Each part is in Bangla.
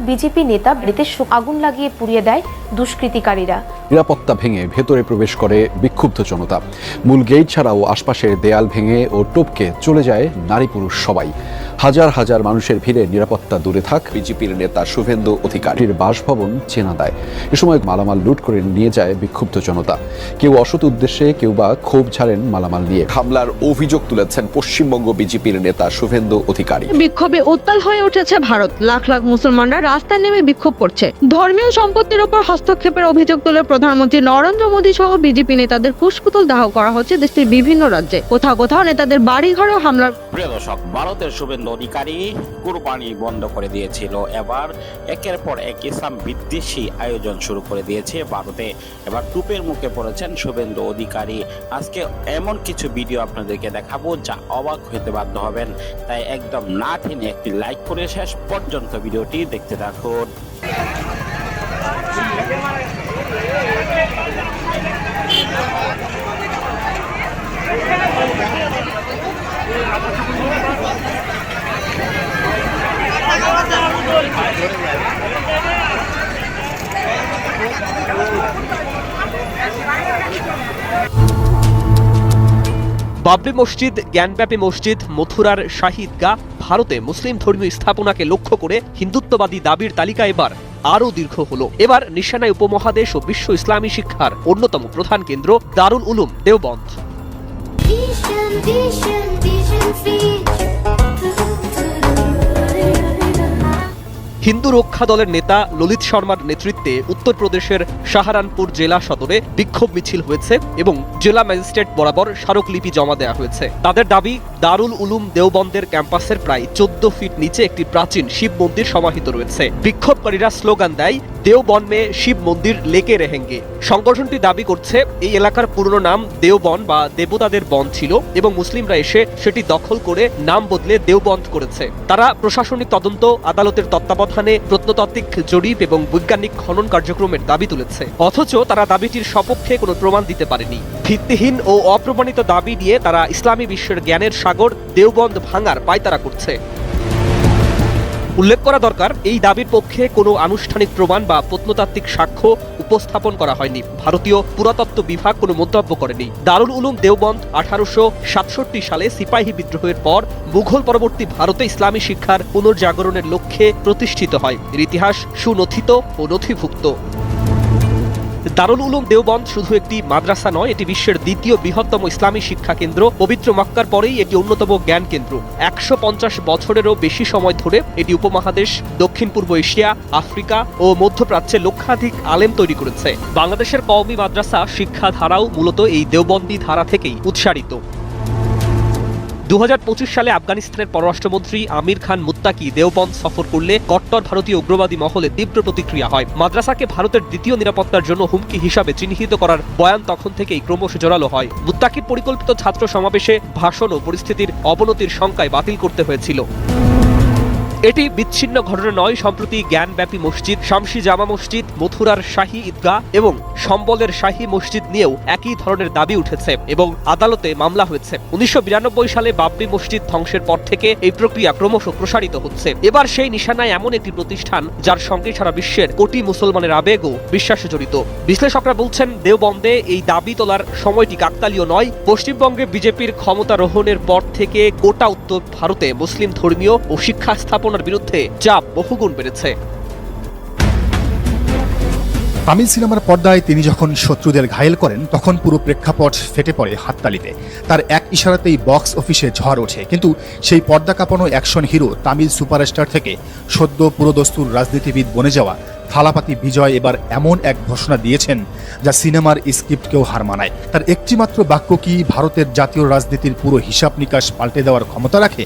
বিজেপি নেতা বাড়িতে আগুন লাগিয়ে পুড়িয়ে দেয় দুষ্কৃতিকারীরা। নিরাপত্তা ভেঙে ভেতরে প্রবেশ করে বিক্ষুব্ধ জনতা। মূল গেট ছাড়াও আশপাশের দেয়াল ভেঙে ও টপকে চলে যায় নারী পুরুষ সবাই। হাজার হাজার মানুষের ভিড়ে নিরাপত্তা দূরে থাক বিজেপির নেতা শুভেন্দু অধিকারীর বাসভবন চেনা দেয়। এ সময় মালামাল লুট করে নিয়ে যায় বিক্ষুব্ধ জনতা। কেউ অসৎ উদ্দেশ্যে, কেউ বা ক্ষোভ ঝাড়েন মালামাল নিয়ে। হামলার অভিযোগ তুলেছেন পশ্চিমবঙ্গ বিজেপির নেতা শুভেন্দু অধিকারী। বিক্ষোভে উত্তাল হয়ে উঠেছে ভারত। লাখ লাখ মুসলমানরা রাস্তায় নেমে বিক্ষোভ করছে। ধর্মীয় সম্পত্তির উপর হস্তক্ষেপের অভিযোগ তুলে প্রধানমন্ত্রী নরেন্দ্র মোদী সহ বিজেপি নেতাদের কুশপুতল দাহ করা হচ্ছে দেশটির বিভিন্ন রাজ্যে। কোথাও কোথাও নেতাদের বাড়ি ঘরেও হামলার। প্রিয় দর্শক, ভারতের শুভেন্দু অধিকারী কুরবানি বন্ধ করে দিয়েছিল। এবার একের পর এক ইসলাম বিদ্বেষী আয়োজন শুরু করে দিয়েছে ভারতে। এবার টুপের মুখে পড়েছেন শুভেন্দু অধিকারী। আজকে এমন কিছু ভিডিও আপনাদেরকে দেখাবো যা অবাক হতে বাধ্য হবেন। তাই একদম না টেনে একটি লাইক করে শেষ পর্যন্ত ভিডিওটি দেখতে থাকুন। বাবরি মসজিদ, জ্ঞানব্যাপী মসজিদ, মথুরার শাহী ঈদগাহ, ভারতে মুসলিম ধর্মীয় স্থাপনাকে লক্ষ্য করে হিন্দুত্ববাদী দাবির তালিকা এবার আরও দীর্ঘ হলো। এবার নিশানায় উপমহাদেশ ও বিশ্ব ইসলামী শিক্ষার অন্যতম প্রধান কেন্দ্র দারুল উলুম দেওবন্দ। হিন্দু রক্ষা দলের নেতা ললিত শর্মার নেতৃত্বে উত্তরপ্রদেশের সাহারানপুর জেলা সদরে বিক্ষোভ মিছিল হয়েছে এবং জেলা ম্যাজিস্ট্রেট বরাবর স্মারকলিপি জমা দেওয়া হয়েছে। তাদের দাবি, দারুল উলুম দেওবন্দের ক্যাম্পাসের প্রায় 14 ফিট নিচে একটি প্রাচীন শিব মন্দির সমাহিত রয়েছে। বিক্ষোভকারীরা স্লোগান দেয়, দেওবন মে শিব মন্দির লেকে রেহেঙ্গে। সংগঠনটি দাবি করছে এই এলাকার পুরনো নাম দেওবন বা দেবতাদের বন ছিল এবং মুসলিমরা এসে সেটি দখল করে নাম বদলে দেওবন্দ করেছে। তারা প্রশাসনিক তদন্ত, আদালতের তত্ত্বাবধানে প্রত্নতাত্ত্বিক জরিপ এবং বৈজ্ঞানিক খনন কার্যক্রমের দাবি তুলেছে। অথচ তারা দাবিটির সপক্ষে কোনো প্রমাণ দিতে পারেনি। ভিত্তিহীন ও অপ্রমাণিত দাবি নিয়ে তারা ইসলামী বিশ্বের জ্ঞানের সাগর দেওবন্দ ভাঙার পায়তারা করছে। উল্লেখ করা দরকার, এই দাবির পক্ষে কোনো আনুষ্ঠানিক প্রমাণ বা প্রত্নতাত্ত্বিক সাক্ষ্য উপস্থাপন করা হয়নি। ভারতীয় পুরাতত্ত্ব বিভাগ কোনো মন্তব্য করেনি। দারুল উলুম দেওবন্দ 1867 সালে সিপাহী বিদ্রোহের পর মুঘল পরবর্তী ভারতে ইসলামী শিক্ষার পুনর্জাগরণের লক্ষ্যে প্রতিষ্ঠিত হয়। এর ইতিহাস সুনথিত ও নথিভুক্ত। দারুল উলুম দেওবন্দ শুধু একটি মাদ্রাসা নয়, এটি বিশ্বের দ্বিতীয় বৃহত্তম ইসলামী শিক্ষা কেন্দ্র। পবিত্র মক্কার পরেই এটি অন্যতম জ্ঞান কেন্দ্র। 150 বছরেরও বেশি সময় ধরে এটি উপমহাদেশ, দক্ষিণ পূর্ব এশিয়া, আফ্রিকা ও মধ্যপ্রাচ্যে লক্ষাধিক আলেম তৈরি করেছে। বাংলাদেশের কওমি মাদ্রাসা শিক্ষা ধারাও মূলত এই দেওবন্দি ধারা থেকেই উৎসারিত। 2025 সালে আফগানিস্তানের পররাষ্ট্রমন্ত্রী আমির খান মুত্তাকি দেওবন্দ সফর করলে কট্টর ভারতীয় উগ্রবাদী মহলে তীব্র প্রতিক্রিয়া হয়। মাদ্রাসাকে ভারতের দ্বিতীয় নিরাপত্তার জন্য হুমকি হিসাবে চিহ্নিত করার বয়ান তখন থেকেই ক্রমশ জোরালো হয়। মুত্তাকির পরিকল্পিত ছাত্র সমাবেশে ভাষণ ও পরিস্থিতির অবনতির শঙ্কায় বাতিল করতে হয়েছিল। এটি বিচ্ছিন্ন ঘটনা নয়। সম্প্রতি জ্ঞানব্যাপী মসজিদ, শামসি জামা মসজিদ, মথুরার শাহী ঈদগাহ এবং সম্বলের শাহী মসজিদ নিয়েও একই ধরনের দাবি উঠেছে এবং আদালতে মামলা হয়েছে। 1992 সালে বাবরি মসজিদ ধ্বংসের পর থেকে এই প্রক্রিয়া ক্রমশ প্রসারিত হচ্ছে। এবার সেই নিশানায় এমন একটি প্রতিষ্ঠান যার সঙ্গে সারা বিশ্বের কোটি মুসলমানের আবেগ ও বিশ্বাস জড়িত। বিশ্লেষকরা বলছেন, দেওবন্দে এই দাবি তোলার সময়টি কাকতালীয় নয়। পশ্চিমবঙ্গে বিজেপির ক্ষমতারোহণের পর থেকে গোটা উত্তর ভারতে মুসলিম ধর্মীয় ও শিক্ষা স্থাপনার বিরুদ্ধে চাপ বহুগুণ বেড়েছে। তামিল সিনেমার পর্দায় তিনি যখন শত্রুদের ঘায়েল করেন তখন পুরো প্রেক্ষাপট ফেটে পড়ে হাততালিতে। তার এক ইশারাতেই বক্স অফিসে ঝড় ওঠে। কিন্তু সেই পর্দা কাঁপানো অ্যাকশন হিরো, তামিল সুপারস্টার থেকে সদ্য পুরোদস্তুর রাজনীতিবিদ বনে যাওয়া থালাপাতি বিজয় এবার এমন এক ঘোষণা দিয়েছেন যা সিনেমার স্ক্রিপ্টকেও হার মানায়। তার একটিমাত্র বাক্য কি ভারতের জাতীয় রাজনীতির পুরো হিসাব নিকাশ পাল্টে দেওয়ার ক্ষমতা রাখে?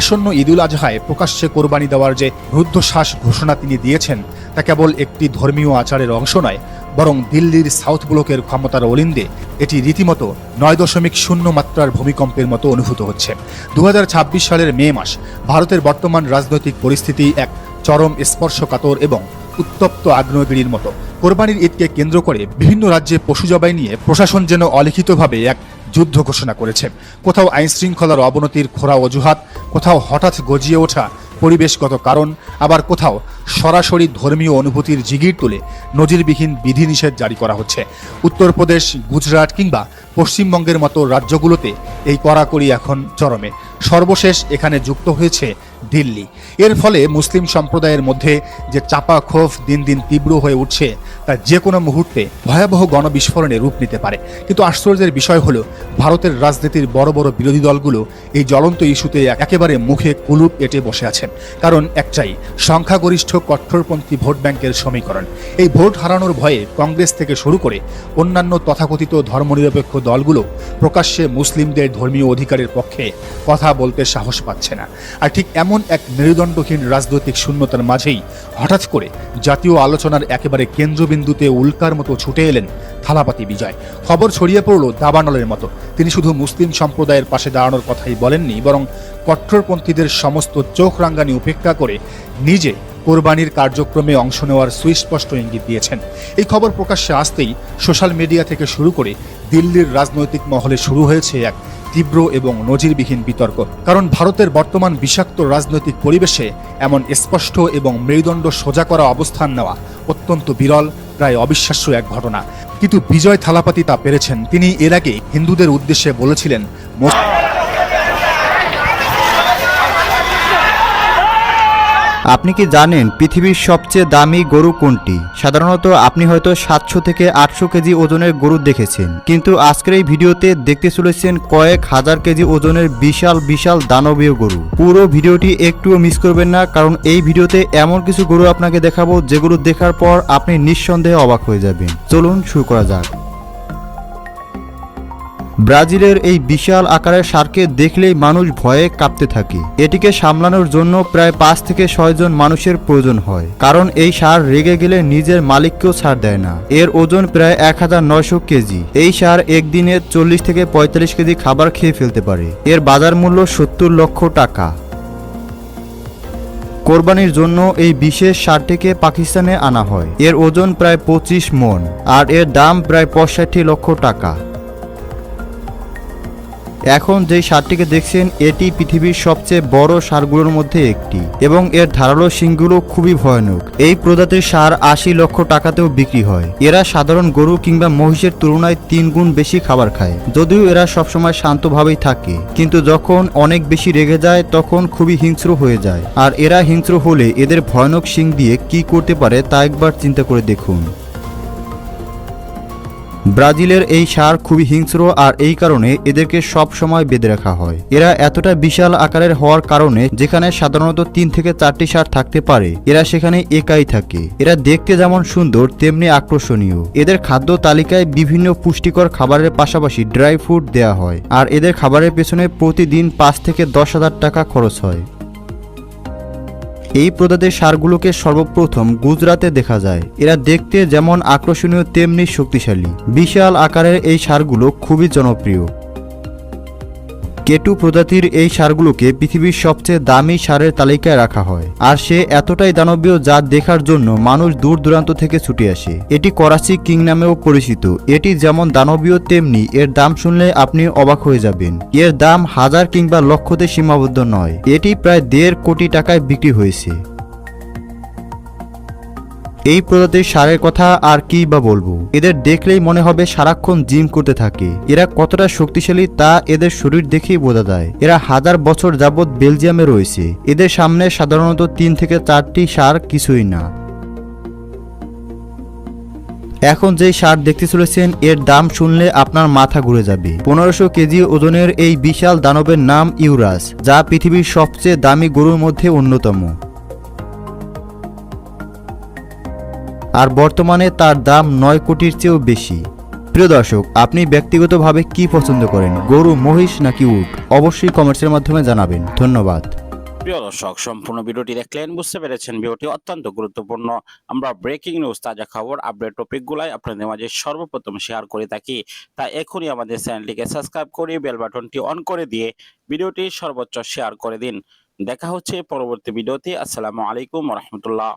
আসন্ন ঈদুল আজহায় প্রকাশ্যে কোরবানি দেওয়ার যে রুদ্ধশ্বাস ঘোষণা তিনি দিয়েছেন তা কেবল একটি ধর্মীয় আচারের অংশ নয়, বরং দিল্লির সাউথ ব্লকের ক্ষমতার অলিন্দে এটি রীতিমতো 9.0 মাত্রার ভূমিকম্পের মতো অনুভূত হচ্ছে। 2026 সালের মে মাস ভারতের বর্তমান রাজনৈতিক পরিস্থিতি এক চরম স্পর্শকাতর এবং উত্তপ্ত আগ্নেয়গিরির মতো। কোরবানির ঈদকে কেন্দ্র করে বিভিন্ন রাজ্যে পশু জবাই নিয়ে প্রশাসন যেন অলিখিতভাবে এক যুদ্ধ ঘোষণা করেছে। কোথাও আইনশৃঙ্খলার অবনতির খোঁড়া অজুহাত, কোথাও হঠাৎ গজিয়ে ওঠা পরিবেশগত কারণ, আবার কোথাও সরাসরি ধর্মীয় অনুভূতির জিগির তুলে নজিরবিহীন বিধিনিষেধ জারি করা হচ্ছে। উত্তরপ্রদেশ, গুজরাট কিংবা পশ্চিমবঙ্গের মতো রাজ্যগুলোতে এই কড়াকড়ি এখন চরমে। সর্বশেষ এখানে যুক্ত হয়েছে দিল্লি। এর ফলে মুসলিম সম্প্রদায়ের মধ্যে যে চাপা ক্ষোভ দিন দিন তীব্র হয়ে উঠছে, তা যে কোনো মুহূর্তে ভয়াবহ গণবিস্ফোরণে রূপ নিতে পারে। কিন্তু আশ্চর্যের বিষয় হলো, ভারতের রাজনীতির বড় বড় বিরোধী দলগুলো এই জ্বলন্ত ইস্যুতে একেবারে মুখে কুলুপ এঁটে বসে আছেন। কারণ একটাই, সংখ্যাগরিষ্ঠ কট্টরপন্থী ভোট ব্যাংকের সমীকরণ। এই ভোট হারানোর ভয়ে কংগ্রেস থেকে শুরু করে অন্যান্য তথাকথিত ধর্মনিরপেক্ষ দলগুলো প্রকাশ্যে মুসলিমদের ধর্মীয় অধিকারের পক্ষে কথা বলতে সাহস পাচ্ছে না। আর ঠিক এমন এক মেরুদণ্ডহীন রাজনৈতিক শূন্যতার মাঝেই হঠাৎ করে জাতীয় আলোচনার একেবারে কেন্দ্রবিন্দুতে উল্কার মতো ছুটে এলেন থালাপাতি বিজয়। খবর ছড়িয়ে পড়ল দাবানলের মতো। তিনি শুধু মুসলিম সম্প্রদায়ের পাশে দাঁড়ানোর কথাই বলেননি, বরং কট্টরপন্থীদের সমস্ত চোখ রাঙ্গানি উপেক্ষা করে নিজে কোরবানির কার্যক্রমে অংশ নেওয়ার সুস্পষ্ট ইঙ্গিত দিয়েছেন। এই খবর প্রকাশ্যে আসতেই সোশ্যাল মিডিয়া থেকে শুরু করে দিল্লির রাজনৈতিক মহলে শুরু হয়েছে এক তীব্র এবং নজিরবিহীন বিতর্ক। কারণ ভারতের বর্তমান বিষাক্ত রাজনৈতিক পরিবেশে এমন স্পষ্ট এবং মেরুদণ্ড সোজা করা অবস্থান নেওয়া অত্যন্ত বিরল, প্রায় অবিশ্বাস্য এক ঘটনা। কিন্তু বিজয় থালাপাতি তা পেরেছেন। তিনি এর আগে হিন্দুদের উদ্দেশ্যে বলেছিলেন, আপনি কি জানেন পৃথিবীর সবচেয়ে দামি গরু কোনটি? সাধারণত আপনি হয়তো 700 থেকে 800 কেজি ওজনের গরু দেখেছেন, কিন্তু আজকের এই ভিডিওতে দেখতে চলেছেন কয়েক হাজার কেজি ওজনের বিশাল বিশাল দানবীয় গরু। পুরো ভিডিওটি একটুও মিস করবেন না, কারণ এই ভিডিওতে এমন কিছু গরু আপনাকে দেখাবো যেগুলো দেখার পর আপনি নিঃসন্দেহে অবাক হয়ে যাবেন। চলুন শুরু করা যাক। ব্রাজিলের এই বিশাল আকারের ষাঁড়কে দেখলেই মানুষ ভয়ে কাঁপতে থাকে। এটিকে সামলানোর জন্য প্রায় 5 থেকে 6 জন মানুষের প্রয়োজন হয়, কারণ এই ষাঁড় রেগে গেলে নিজের মালিককেও ছাড় দেয় না। এর ওজন প্রায় 1900 কেজি। এই ষাঁড় একদিনে 40 থেকে 45 কেজি খাবার খেয়ে ফেলতে পারে। এর বাজার মূল্য 70 লক্ষ টাকা। কোরবানির জন্য এই বিশেষ ষাঁড়টিকে পাকিস্তানে আনা হয়। এর ওজন প্রায় 25 মণ আর এর দাম প্রায় 65 লক্ষ টাকা। এখন যে ষাঁড়টিকে দেখছেন, এটি পৃথিবীর সবচেয়ে বড় ষাঁড়গুলোর মধ্যে একটি এবং এর ধারালো শিংগুলো খুবই ভয়ানক। এই প্রজাতির ষাঁড় 80 লক্ষ টাকাতেও বিক্রি হয়। এরা সাধারণ গরু কিংবা মহিষের তুলনায় 3 গুণ বেশি খাবার খায়। যদিও এরা সবসময় শান্তভাবেই থাকে, কিন্তু যখন অনেক বেশি রেগে যায় তখন খুবই হিংস্র হয়ে যায়। আর এরা হিংস্র হলে এদের ভয়ানক শিং দিয়ে কি করতে পারে তা একবার চিন্তা করে দেখুন। ব্রাজিলের এই ষাঁড় খুবই হিংস্র, আর এই কারণে এদেরকে সব সময় বেঁধে রাখা হয়। এরা এতটা বিশাল আকারের হওয়ার কারণে যেখানে সাধারণত 3 থেকে 4টি ষাঁড় থাকতে পারে, এরা সেখানে একাই থাকে। এরা দেখতে যেমন সুন্দর তেমনি আকর্ষণীয়। এদের খাদ্য তালিকায় বিভিন্ন পুষ্টিকর খাবারের পাশাপাশি ড্রাই ফ্রুট দেওয়া হয়, আর এদের খাবারের পেছনে প্রতিদিন 5 থেকে 10,000 টাকা খরচ হয়। এই প্রজাতির ষাঁড়গুলোকে সর্বপ্রথম গুজরাতে দেখা যায়। এরা দেখতে যেমন আকর্ষণীয় তেমনি শক্তিশালী। বিশাল আকারের এই ষাঁড়গুলো খুবই জনপ্রিয়। কেটু প্রজাতির এই ষাঁড়গুলোকে পৃথিবীর সবচেয়ে দামি ষাঁড়ের তালিকায় রাখা হয়, আর সে এতটাই দানবীয় যা দেখার জন্য মানুষ দূর দূরান্ত থেকে ছুটে আসে। এটি করাচি কিং নামেও পরিচিত। এটি যেমন দানবীয় তেমনি এর দাম শুনলে আপনি অবাক হয়ে যাবেন। এর দাম হাজার কিংবা লক্ষতে সীমাবদ্ধ নয়। এটি প্রায় 1.5 কোটি টাকায় বিক্রি হয়েছে। এই প্রজাতির ষাঁড়ের কথা আর কি বা বলবো। এদের দেখলেই মনে হবে সারাক্ষণ জিম করতে থাকে। এরা কতটা শক্তিশালী তা এদের শরীর দেখেই বোঝা যায়। এরা হাজার বছর যাবৎ বেলজিয়ামে রয়েছে। এদের সামনে সাধারণত 3 থেকে 4টি ষাঁড় কিছুই না। এখন যে ষাঁড় দেখতে চলেছেন, এর দাম শুনলে আপনার মাথা ঘুরে যাবে। 1500 কেজি ওজনের এই বিশাল দানবের নাম ইউরাস, যা পৃথিবীর সবচেয়ে দামি গরুর মধ্যে অন্যতম। আর বর্তমানে তার দাম 9 কোটির চেয়েও বেশি। প্রিয় দর্শক, আপনি ব্যক্তিগতভাবে কি পছন্দ করেন, গরু, মহিষ নাকি উট? অবশ্যই কমেন্টসের মাধ্যমে জানাবেন। ধন্যবাদ। প্রিয় দর্শক, সম্পূর্ণ ভিডিওটি দেখলেন, বুঝতে পেরেছেন ভিডিওটি অত্যন্ত গুরুত্বপূর্ণ। আমরা ব্রেকিং নিউজ, তাজা খবর, আপডেট টপিকগুলাই আপনাদের মাঝে সর্বপ্রথম শেয়ার করে থাকি। তাই এখনই আমাদের চ্যানেলটিকে সাবস্ক্রাইব করে বেল বাটনটি অন করে দিয়ে ভিডিওটি সর্বোচ্চ শেয়ার করে দিন। দেখা হচ্ছে পরবর্তী ভিডিওতে। আসসালামু আলাইকুম ওয়া রাহমাতুল্লাহ।